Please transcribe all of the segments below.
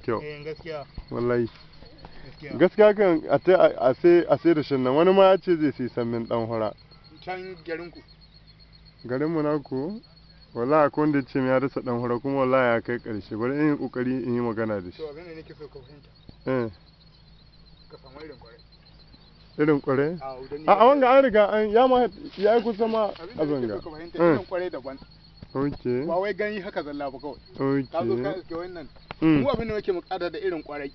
kyau. Gaskiya. Wallahi. Gaskiya kan a sai da shan nan wani ma ya ce zai sai sammin dan hura. Can garinku. Garinmu na ku? Wallahi akwai wanda ya ce ya rasa dan hura kuma wallahi ya kai karshe. Bari in yi kokari in yi magana da shi. To abin da nake so ka fahimta. Ka samu irin kwarai. Irin kwarai? A wanga an riga ya yi kusa ma abin ga. Irin kwarai daban. Okay. Ba wai gani haka zalla ba kawai. Okay. Ka zo ka iske wannan. Mu abin da muke bukata da irin kwarai.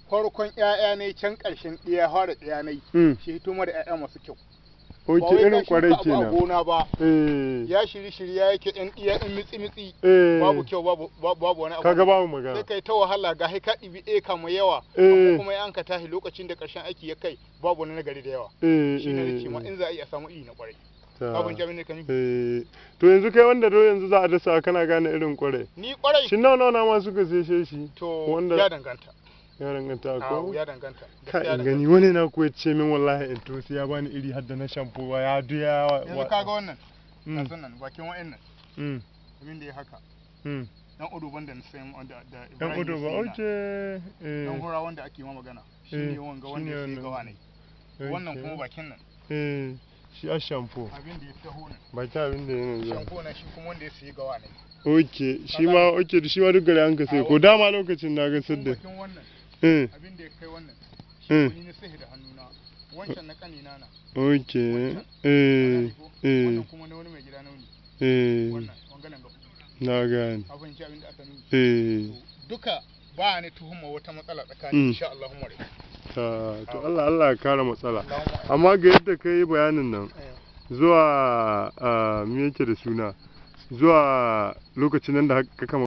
Farkon ƴaƴa ne can ƙarshen ɗaya fara ɗaya ne. Shi hito da ƴaƴa masu kyau. Oke irin kwarai kenan. Ba gona ba. Ya shirya yake ɗan ɗiya ɗan mitsi. Babu kyau babu wani abu. Kaga babu magana. Sai kai ta wahala ga ka ɗibi eka mai yawa. Amma kuma ya ka tashi lokacin da ƙarshen aiki ya kai babu wani nagari da yawa. Shi ne nake ma in za a iya samu iri na kwarai. Abin jami'in ne ka nufi. To yanzu kai wanda yanzu za a dasa kana gane irin kwarai. Ni kwarai. Shin nawa ma suka sai shi? To ya danganta. Ya danganta ko? Ya danganta. Ka in gani wani na kuwa ce min wallahi in to sai ya bani iri hadda na shampoo wa ya duya wa. Yanzu kaga wannan. Na sannan bakin wa'annan. Abin da ya haka. Dan udu banda na sayan da Ibrahim. Dan udu ba oke. Dan hura wanda ake ma magana. Shine wanga wanda sai gawa ne. Wannan kuma bakin nan. Shi a shampoo. Abin da ya taho nan. Baki abin da yana zuwa. Shampoo na shi kuma wanda ya sayi gawa ne. Oke, shi ma duk gari an ka sai ko dama lokacin na ga sadda. Abin da ya kai wannan. Shi wani na sai da hannuna. Wancan na kanina na. Oke. Wannan kuma na wani mai gida nauni. Wannan wangalan gaba. Na gane. Abin shi abin da aka nuni. Duka ba ni tuhuma wata matsala tsakanin insha Allah mu rai. To Allah ya kare matsala. Amma ga yadda ka yi bayanin nan zuwa me yake da suna zuwa lokacin nan da ka kama